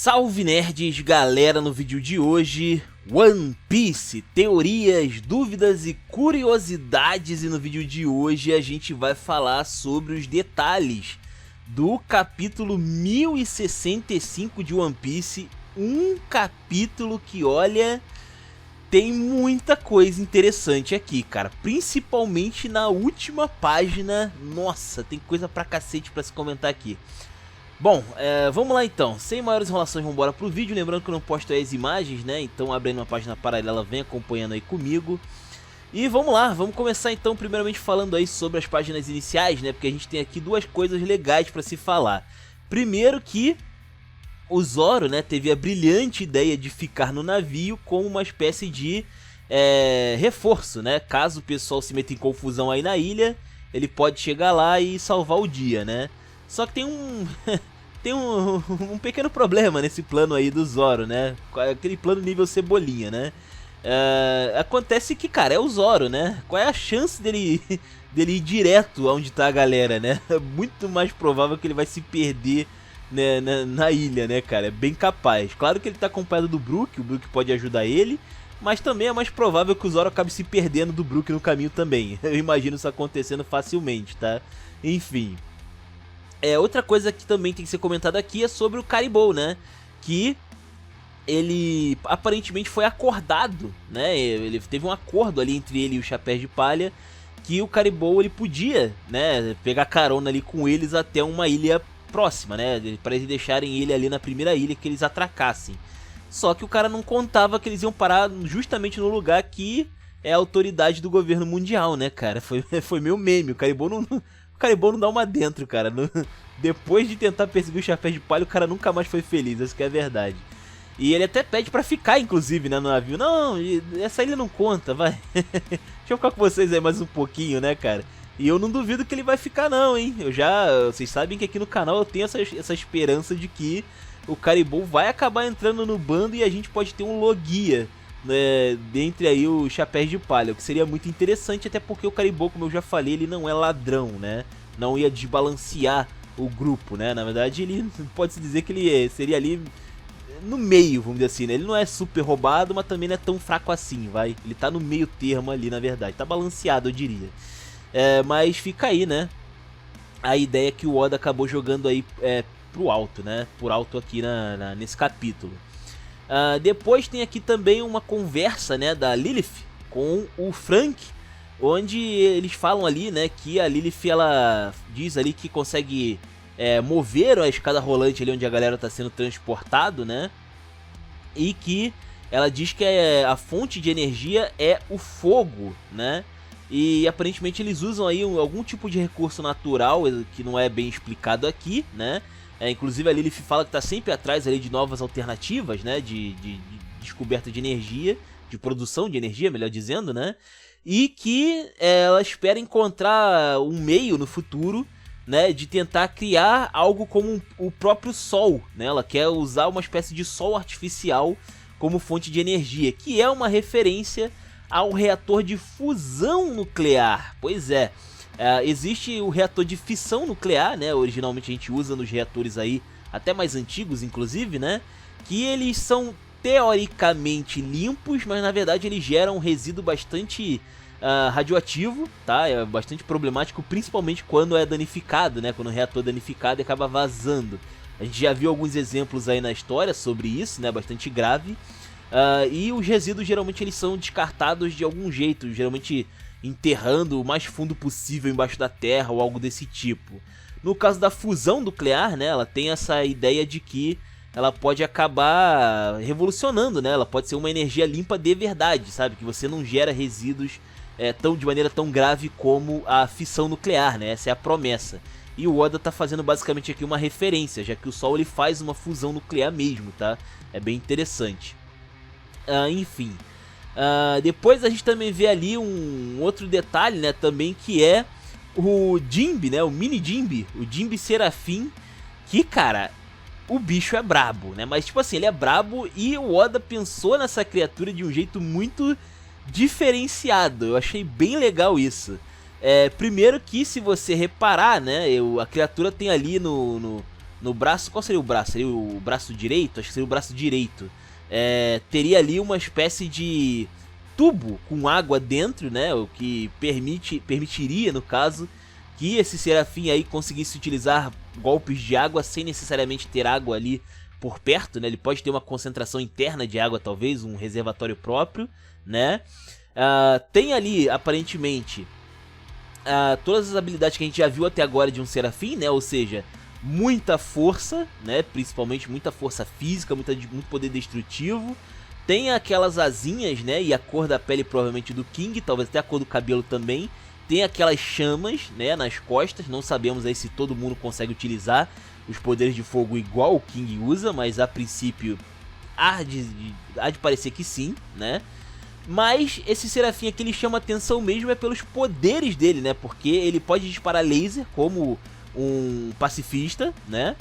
Salve nerds, galera, no vídeo de hoje, One Piece, teorias, dúvidas e curiosidades, e no vídeo de hoje a gente vai falar sobre os detalhes do capítulo 1065 de One Piece, um capítulo que, olha, tem muita coisa interessante aqui, cara, principalmente na última página. Nossa, tem coisa pra cacete pra se comentar aqui. Bom, vamos lá então, sem maiores enrolações, vamos embora pro vídeo. Lembrando que eu não posto aí as imagens, né, então abre aí uma página paralela, vem acompanhando aí comigo. E vamos lá, vamos começar então primeiramente falando aí sobre as páginas iniciais, né, porque a gente tem aqui duas coisas legais pra se falar. Primeiro que o Zoro, né, teve a brilhante ideia de ficar no navio como uma espécie de reforço, né, caso o pessoal se meta em confusão aí na ilha, ele pode chegar lá e salvar o dia, né. Só que tem um pequeno problema nesse plano aí do Zoro, né? Aquele plano nível cebolinha, né? Acontece que, cara, é o Zoro, né? Qual é a chance dele ir direto aonde tá a galera, né? É muito mais provável que ele vai se perder, né, na ilha, né, cara? É bem capaz. Claro que ele tá acompanhado do Brook, o Brook pode ajudar ele, mas também é mais provável que o Zoro acabe se perdendo do Brook no caminho também. Eu imagino isso acontecendo facilmente, tá? Enfim. Outra coisa que também tem que ser comentada aqui é sobre o Caribou, né? Que ele aparentemente foi acordado, né? Ele teve um acordo ali entre ele e o Chapéu de Palha, que o Caribou ele podia, né, pegar carona ali com eles até uma ilha próxima, né? Para eles deixarem ele ali na primeira ilha que eles atracassem. Só que o cara não contava que eles iam parar justamente no lugar que é a autoridade do governo mundial, né, cara? Foi meio meme. O Caribou não dá uma dentro, cara. Depois de tentar perseguir o Chapéu de Palha, o cara nunca mais foi feliz, isso que é verdade. E ele até pede pra ficar, inclusive, né, no navio. Não, essa ilha não conta, vai. Deixa eu ficar com vocês aí mais um pouquinho, né, cara. E eu não duvido que ele vai ficar não, hein. Vocês sabem que aqui no canal eu tenho essa esperança de que o Caribou vai acabar entrando no bando e a gente pode ter um Logia, né, dentre aí o Chapéu de Palha, o que seria muito interessante, até porque o Caribou, como eu já falei, ele não é ladrão, né, não ia desbalancear o grupo, né, na verdade ele pode-se dizer que ele seria ali no meio, vamos dizer assim, né, ele não é super roubado, mas também não é tão fraco assim, vai, ele tá no meio termo ali, na verdade, tá balanceado, eu diria, mas fica aí, né, a ideia que o Oda acabou jogando aí pro alto, né, por alto aqui nesse capítulo. Depois tem aqui também uma conversa, né, da Lilith com o Frank, onde eles falam ali, né, que a Lilith, ela diz ali que consegue mover a escada rolante ali onde a galera tá sendo transportado, né, e que ela diz que a fonte de energia é o fogo, né, e aparentemente eles usam aí algum tipo de recurso natural que não é bem explicado aqui, né. Inclusive a Lilith fala que está sempre atrás ali de novas alternativas, né, de descoberta de energia, de produção de energia, melhor dizendo, né, e que ela espera encontrar um meio no futuro, né, de tentar criar algo como o próprio Sol, né, ela quer usar uma espécie de Sol artificial como fonte de energia, que é uma referência ao reator de fusão nuclear, pois é. Existe o reator de fissão nuclear, né? Originalmente a gente usa nos reatores aí, até mais antigos inclusive, né? Que eles são teoricamente limpos, mas na verdade eles geram um resíduo bastante radioativo, tá? É bastante problemático, principalmente quando é danificado, né? Quando o reator é danificado e acaba vazando. A gente já viu alguns exemplos aí na história sobre isso, né? Bastante grave. E os resíduos geralmente eles são descartados de algum jeito, geralmente enterrando o mais fundo possível embaixo da terra ou algo desse tipo. No caso da fusão nuclear, né, ela tem essa ideia de que ela pode acabar revolucionando, né, ela pode ser uma energia limpa de verdade, sabe, que você não gera resíduos de maneira tão grave como a fissão nuclear, né, essa é a promessa. E o Oda tá fazendo basicamente aqui uma referência, já que o Sol ele faz uma fusão nuclear mesmo, tá, é bem interessante. Enfim. Depois a gente também vê ali um outro detalhe, né, também, que é o Jinbe, né, o mini Jinbe, o Jinbe Serafim, que, cara, o bicho é brabo, né, mas tipo assim, ele é brabo e o Oda pensou nessa criatura de um jeito muito diferenciado, eu achei bem legal isso. Primeiro que, se você reparar, né, a criatura tem ali no no braço, qual seria o braço? Seria o braço direito? Acho que seria o braço direito. Teria ali uma espécie de tubo com água dentro, né? O que permitiria, no caso, que esse Serafim aí conseguisse utilizar golpes de água sem necessariamente ter água ali por perto, né? Ele pode ter uma concentração interna de água, talvez, um reservatório próprio, né? Tem ali, aparentemente, todas as habilidades que a gente já viu até agora de um Serafim, né? Ou seja, muita força, né? Principalmente muita força física, muito poder destrutivo. Tem aquelas asinhas, né? E a cor da pele provavelmente do King, talvez até a cor do cabelo também. Tem aquelas chamas, né? Nas costas. Não sabemos aí se todo mundo consegue utilizar os poderes de fogo igual o King usa, mas a princípio há de parecer que sim, né? Mas esse Serafim aqui, ele chama atenção mesmo pelos poderes dele, né? Porque ele pode disparar laser como um pacifista, né?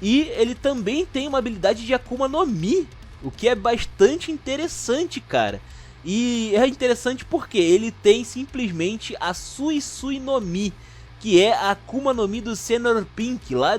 E ele também tem uma habilidade de Akuma no Mi, o que é bastante interessante, cara. E é interessante porque ele tem simplesmente a Sui no Mi, que é a Akuma no Mi do Senor Pink, lá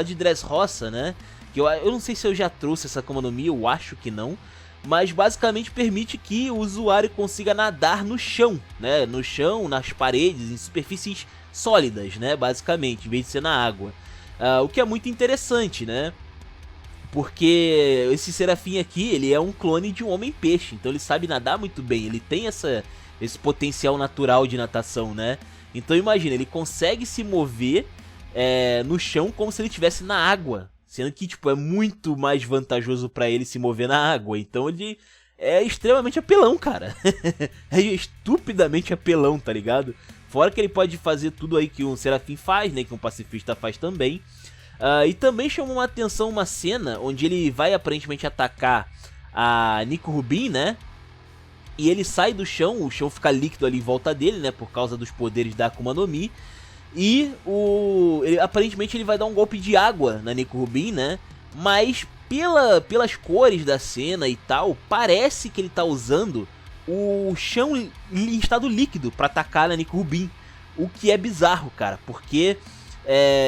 de Dressrosa, né? Que eu não sei se eu já trouxe essa Akuma no Mi, eu acho que não. Mas basicamente permite que o usuário consiga nadar no chão, né? No chão, nas paredes, em superfícies sólidas, né? Basicamente, em vez de ser na água. O que é muito interessante, né? Porque esse Serafim aqui, ele é um clone de um homem-peixe. Então ele sabe nadar muito bem. Ele tem esse potencial natural de natação, né? Então imagina, ele consegue se mover no chão como se ele estivesse na água. Sendo que, tipo, é muito mais vantajoso pra ele se mover na água. Então ele é extremamente apelão, cara. É estupidamente apelão, tá ligado? Fora que ele pode fazer tudo aí que um Serafim faz, né? Que um pacifista faz também. E também chamou uma atenção uma cena onde ele vai aparentemente atacar a Nico Rubin, né? E ele sai do chão, o chão fica líquido ali em volta dele, né? Por causa dos poderes da Akuma no Mi. E aparentemente ele vai dar um golpe de água na Nico Rubin, né? Mas pelas cores da cena e tal, parece que ele tá usando o chão em estado líquido pra atacar na Nico Rubin. O que é bizarro, cara, porque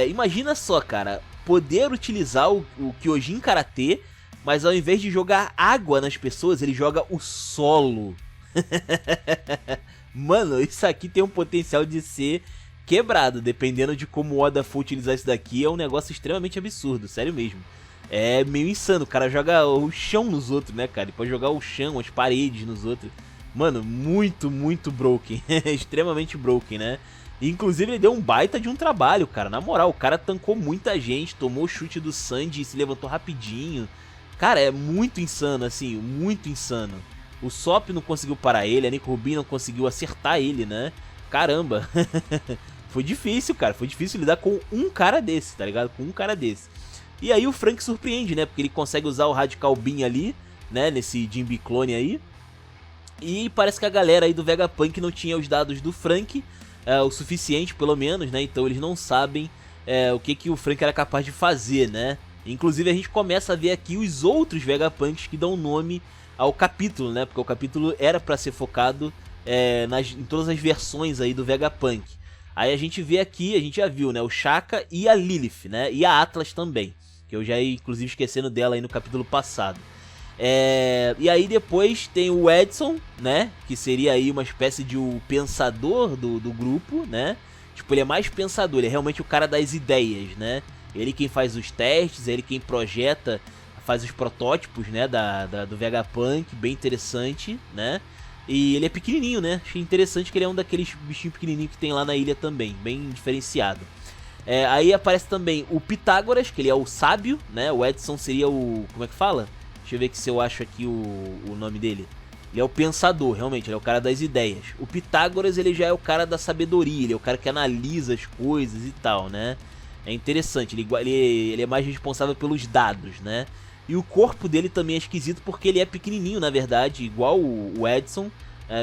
imagina só, cara, poder utilizar o Kyojin Karate, mas ao invés de jogar água nas pessoas, ele joga o solo. Mano, isso aqui tem um potencial de ser quebrado, dependendo de como o Oda for utilizar isso daqui. É um negócio extremamente absurdo, sério mesmo. É meio insano, o cara joga o chão nos outros, né, cara? Ele pode jogar o chão, as paredes nos outros. Mano, muito, muito broken. Extremamente broken, né? E, inclusive ele deu um baita de um trabalho, cara. Na moral, o cara tancou muita gente, tomou o chute do Sanji e se levantou rapidinho. Cara, é muito insano, assim, muito insano. O Sop não conseguiu parar ele, a Nico Rubin não conseguiu acertar ele, né? Caramba. Foi difícil, cara. Foi difícil lidar com um cara desse, tá ligado? Com um cara desse. E aí o Frank surpreende, né? Porque ele consegue usar o Radical Beam ali, né? Nesse Jinbe clone aí. E parece que a galera aí do Vegapunk não tinha os dados do Frank, o suficiente pelo menos, né? Então eles não sabem o que o Frank era capaz de fazer, né? Inclusive a gente começa a ver aqui os outros Vegapunks que dão nome ao capítulo, né? Porque o capítulo era pra ser focado em todas as versões aí do Vegapunk. Aí a gente vê aqui, a gente já viu, né? O Shaka e a Lilith, né? E a Atlas também, que eu já ia inclusive esquecendo dela aí no capítulo passado. E aí depois tem o Edson, né? Que seria aí uma espécie de o pensador do grupo, né? Tipo, ele é mais pensador, ele é realmente o cara das ideias, né? Ele quem faz os testes, ele quem projeta, faz os protótipos, né? Do Vegapunk, bem interessante, né? E ele é pequenininho, né? Achei interessante que ele é um daqueles bichinhos pequenininhos que tem lá na ilha também, bem diferenciado. Aí aparece também o Pitágoras, que ele é o sábio, né? O Edson seria o... como é que fala? Deixa eu ver aqui se eu acho aqui o nome dele. Ele é o pensador, realmente, ele é o cara das ideias. O Pitágoras, ele já é o cara da sabedoria, ele é o cara que analisa as coisas e tal, né? É interessante, ele é mais responsável pelos dados, né? E o corpo dele também é esquisito porque ele é pequenininho, na verdade, igual o Edson.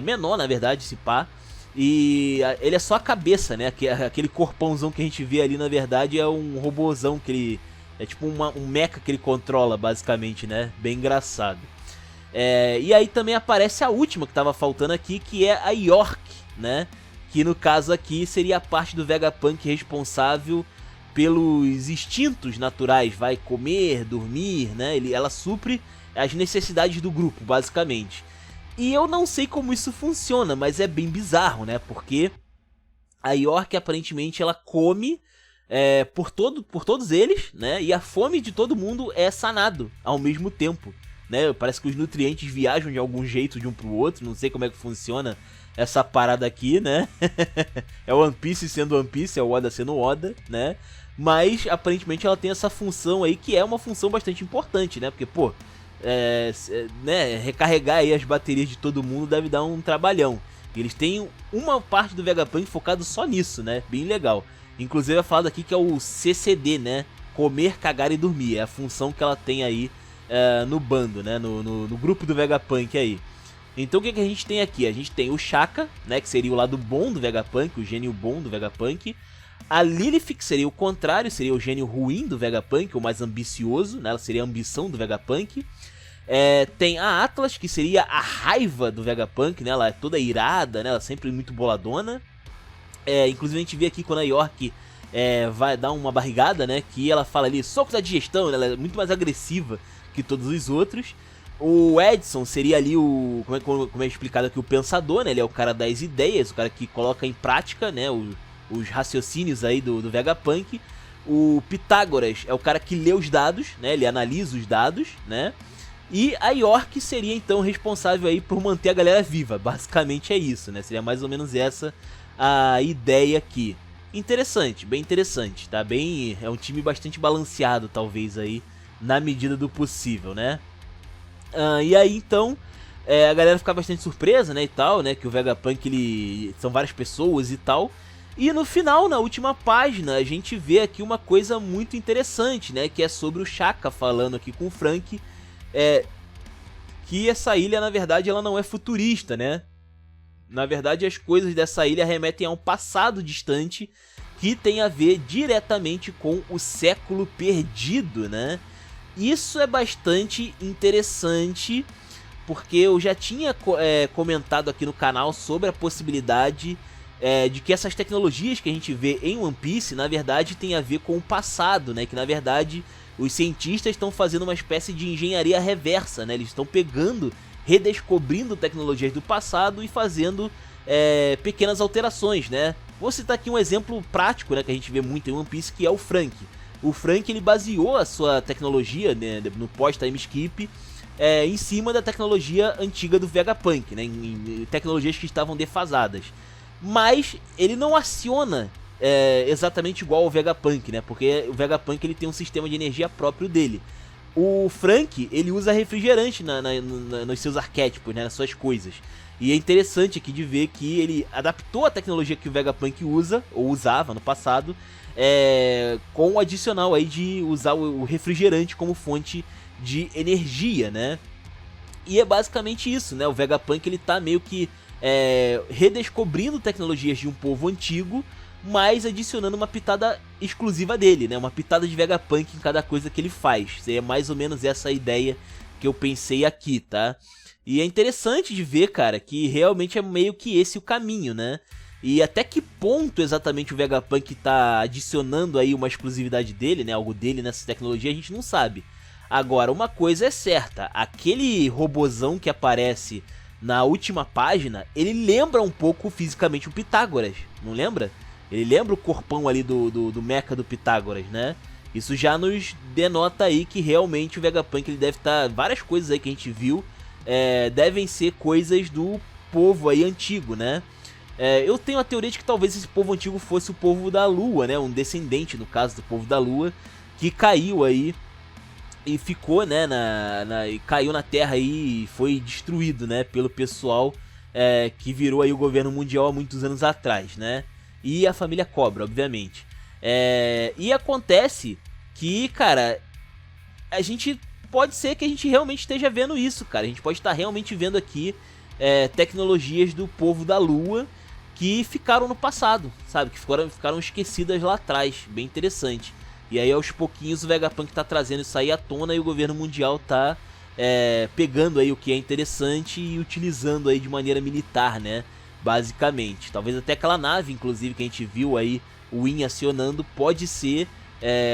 Menor, na verdade, esse pá. E ele é só a cabeça, né? Aquele corpãozão que a gente vê ali, na verdade, é um robozão que ele... é tipo um mecha que ele controla, basicamente, né? Bem engraçado. E aí também aparece a última que tava faltando aqui, que é a York, né? Que no caso aqui seria a parte do Vegapunk responsável pelos instintos naturais, vai comer, dormir, né? Ela supre as necessidades do grupo, basicamente. E eu não sei como isso funciona, mas é bem bizarro, né? Porque a York aparentemente ela come por todos eles, né? E a fome de todo mundo é sanado ao mesmo tempo, né? Parece que os nutrientes viajam de algum jeito de um pro outro, não sei como é que funciona essa parada aqui, né? É o One Piece sendo One Piece, é o Oda sendo Oda, né? Mas aparentemente ela tem essa função aí que é uma função bastante importante, né? Porque, pô, né, recarregar aí as baterias de todo mundo deve dar um trabalhão. E eles têm uma parte do Vegapunk focado só nisso, né? Bem legal. Inclusive é falado aqui que é o CCD, né? Comer, cagar e dormir. É a função que ela tem aí no bando, né? No grupo do Vegapunk aí. Então o que a gente tem aqui? A gente tem o Shaka, né? Que seria o lado bom do Vegapunk, o gênio bom do Vegapunk. A Lilith, que seria o contrário, seria o gênio ruim do Vegapunk, o mais ambicioso, né? Ela seria a ambição do Vegapunk. Tem a Atlas, que seria a raiva do Vegapunk, né? Ela é toda irada, né? Ela é sempre muito boladona. Inclusive a gente vê aqui quando a York vai dar uma barrigada, né? Que ela fala ali, soco da digestão, né? Ela é muito mais agressiva que todos os outros. O Edson seria ali como é explicado aqui, o pensador, né? Ele é o cara das ideias, o cara que coloca em prática, né? Os raciocínios aí do Vegapunk. O Pitágoras é o cara que lê os dados, né? Ele analisa os dados, né? E a York seria então responsável aí por manter a galera viva. Basicamente é isso, né? Seria mais ou menos essa a ideia aqui. Interessante, bem interessante, tá? É um time bastante balanceado, talvez aí, na medida do possível, né? E aí então a galera fica bastante surpresa, né, e tal, né? Que o Vegapunk, são várias pessoas e tal. E no final, na última página, a gente vê aqui uma coisa muito interessante, né? Que é sobre o Shaka falando aqui com o Frank. Que essa ilha, na verdade, ela não é futurista, né? Na verdade, as coisas dessa ilha remetem a um passado distante que tem a ver diretamente com o século perdido, né? Isso é bastante interessante, porque eu já tinha comentado aqui no canal sobre a possibilidade de que essas tecnologias que a gente vê em One Piece, na verdade, tem a ver com o passado, né? Que, na verdade, os cientistas estão fazendo uma espécie de engenharia reversa, né? Eles estão redescobrindo tecnologias do passado e fazendo pequenas alterações, né? Vou citar aqui um exemplo prático, né, que a gente vê muito em One Piece, que é o Frank. O Frank, ele baseou a sua tecnologia, né, no pós-time skip em cima da tecnologia antiga do Vegapunk, né, em tecnologias que estavam defasadas. Mas ele não aciona exatamente igual ao Vegapunk, né, porque o Vegapunk ele tem um sistema de energia próprio dele. O Frank, ele usa refrigerante nos seus arquétipos, né, nas suas coisas. E é interessante aqui de ver que ele adaptou a tecnologia que o Vegapunk usa, ou usava no passado, com o adicional aí de usar o refrigerante como fonte de energia, né? E é basicamente isso, né? O Vegapunk, ele tá meio que redescobrindo tecnologias de um povo antigo, mas adicionando uma pitada exclusiva dele, né? Uma pitada de Vegapunk em cada coisa que ele faz. É mais ou menos essa a ideia que eu pensei aqui, tá? E é interessante de ver, cara, que realmente é meio que esse o caminho, né? E até que ponto exatamente o Vegapunk tá adicionando aí uma exclusividade dele, né? Algo dele nessa tecnologia, a gente não sabe. Agora, uma coisa é certa, aquele robozão que aparece na última página, ele lembra um pouco fisicamente o Pitágoras, não lembra? Ele lembra o corpão ali do mecha do Pitágoras, né? Isso já nos denota aí que realmente o Vegapunk ele deve estar... várias coisas aí que a gente viu devem ser coisas do povo aí antigo, né? Eu tenho a teoria de que talvez esse povo antigo fosse o povo da Lua, né? Um descendente, no caso, do povo da Lua, que caiu aí e ficou, né? E caiu na Terra aí e foi destruído, né? Pelo pessoal que virou aí o governo mundial há muitos anos atrás, né? E a família Cobra, obviamente. E acontece que, cara, pode ser que a gente realmente esteja vendo isso, cara. A gente pode estar realmente vendo aqui tecnologias do povo da Lua que ficaram no passado, sabe? Que ficaram esquecidas lá atrás. Bem interessante. E aí, aos pouquinhos, o Vegapunk tá trazendo isso aí à tona e o governo mundial tá pegando aí o que é interessante e utilizando aí de maneira militar, né? Basicamente. Talvez até aquela nave, inclusive, que a gente viu aí, o Win acionando, pode ser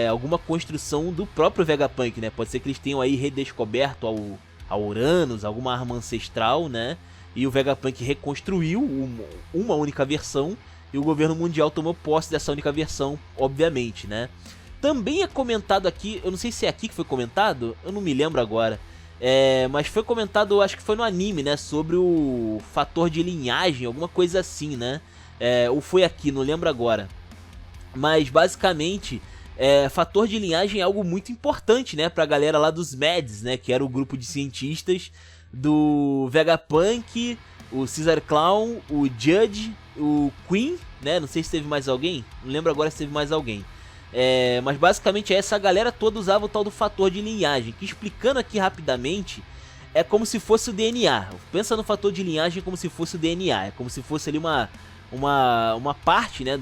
alguma construção do próprio Vegapunk, né? Pode ser que eles tenham aí redescoberto a Uranus, alguma arma ancestral, né? E o Vegapunk reconstruiu uma única versão e o governo mundial tomou posse dessa única versão, obviamente, né? Também é comentado aqui, eu não sei se é aqui que foi comentado, eu não me lembro agora, mas foi comentado, acho que foi no anime, né? Sobre o fator de linhagem, alguma coisa assim, né? Ou foi aqui, não lembro agora. Mas basicamente, fator de linhagem é algo muito importante, né? Pra galera lá dos Mads, né? Que era o grupo de cientistas do Vegapunk, o Caesar Clown, o Judge, o Queen, né? Não sei se teve mais alguém, não lembro agora se teve mais alguém. Mas basicamente essa galera toda usava o tal do fator de linhagem, que explicando aqui rapidamente, é como se fosse o DNA. Pensa no fator de linhagem como se fosse o DNA, é como se fosse ali uma parte, né,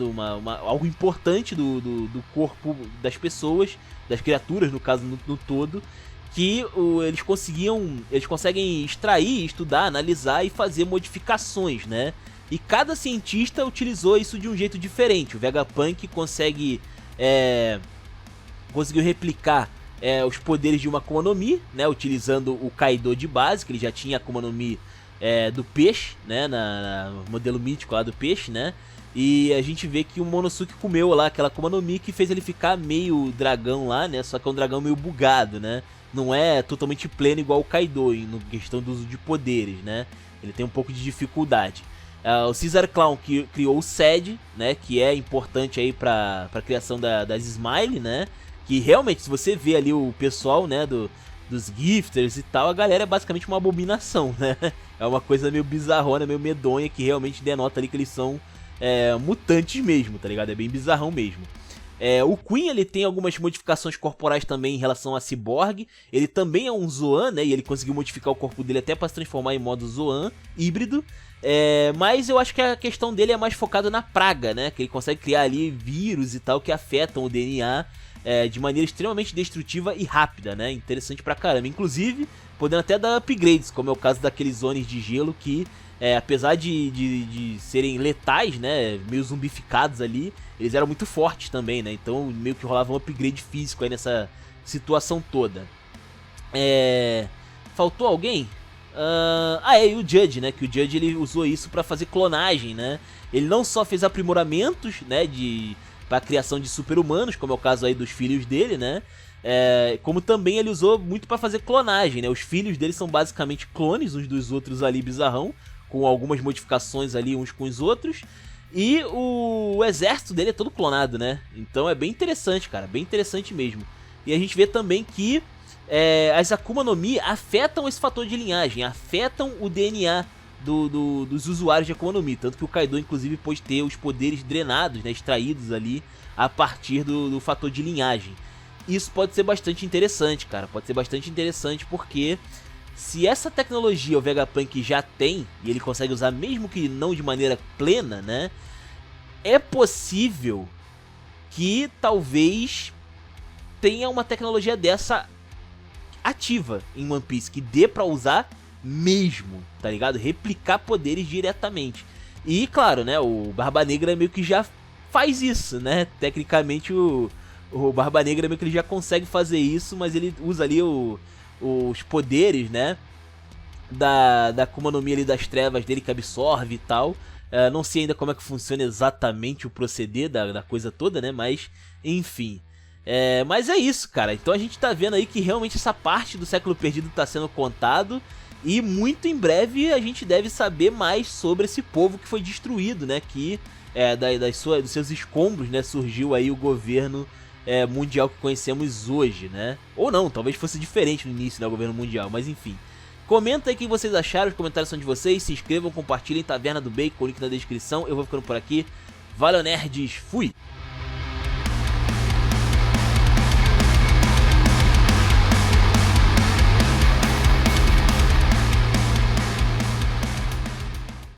algo importante do corpo das pessoas, das criaturas no caso no todo, que eles conseguem extrair, estudar, analisar e fazer modificações, né? E cada cientista utilizou isso de um jeito diferente. O Vegapunk conseguiu replicar os poderes de uma Akuma no Mi, né? Utilizando o Kaido de base, que ele já tinha a Akuma no Mi do peixe, né? No modelo mítico lá do peixe, né? E a gente vê que o Momonosuke comeu lá aquela Akuma no Mi que fez ele ficar meio dragão lá, né? Só que é um dragão meio bugado, né? Não é totalmente pleno igual o Kaido em questão do uso de poderes, né? Ele tem um pouco de dificuldade. O Caesar Clown que criou o SED, né? Que é importante aí pra criação das Smile, né? Que realmente, se você vê ali o pessoal, né? Dos gifters e tal, a galera é basicamente uma abominação, né? É uma coisa meio bizarrona, meio medonha, que realmente denota ali que eles são mutantes mesmo, tá ligado? É bem bizarrão mesmo. O Queen, ele tem algumas modificações corporais também em relação a Cyborg. Ele também é um Zoan, né? E ele conseguiu modificar o corpo dele até para se transformar em modo Zoan híbrido. Mas eu acho que a questão dele é mais focada na praga, né? Que ele consegue criar ali vírus e tal que afetam o DNA de maneira extremamente destrutiva e rápida, né? Interessante pra caramba. Inclusive, podendo até dar upgrades, como é o caso daqueles zones de gelo que... apesar de serem letais, né, meio zumbificados ali, eles eram muito fortes também, né, então meio que rolava um upgrade físico aí nessa situação toda. Faltou alguém? E o Judge, né, que o Judge ele usou isso pra fazer clonagem, né, ele não só fez aprimoramentos, né, pra criação de super-humanos, como é o caso aí dos filhos dele, né, como também ele usou muito pra fazer clonagem, né, os filhos dele são basicamente clones uns dos outros ali, bizarrão, com algumas modificações ali uns com os outros. E o exército dele é todo clonado, né? Então é bem interessante, cara, bem interessante mesmo. E a gente vê também que as Akuma no Mi afetam esse fator de linhagem, afetam o DNA dos usuários de Akuma no Mi. Tanto que o Kaido, inclusive, pôde ter os poderes drenados, né, extraídos ali a partir do fator de linhagem. Isso pode ser bastante interessante, cara, pode ser bastante interessante porque... se essa tecnologia o Vegapunk já tem, e ele consegue usar mesmo que não de maneira plena, né? É possível que talvez tenha uma tecnologia dessa ativa em One Piece, que dê pra usar mesmo, tá ligado? Replicar poderes diretamente. E claro, né, o Barba Negra meio que já faz isso, né? Tecnicamente o Barba Negra meio que ele já consegue fazer isso, mas ele usa ali os poderes, né, da Akuma no Mi ali das trevas dele que absorve e tal. Não sei ainda como é que funciona exatamente o proceder da coisa toda, né, mas enfim. Mas é isso, cara. Então a gente tá vendo aí que realmente essa parte do século perdido tá sendo contado. E muito em breve a gente deve saber mais sobre esse povo que foi destruído, né, que dos seus escombros, né, surgiu aí o governo mundial que conhecemos hoje, né? Ou não, talvez fosse diferente no início, né, o governo mundial, mas enfim. Comenta aí o que vocês acharam, os comentários são de vocês, se inscrevam, compartilhem, Taverna do Bacon, link na descrição. Eu vou ficando por aqui. Valeu, nerds, fui!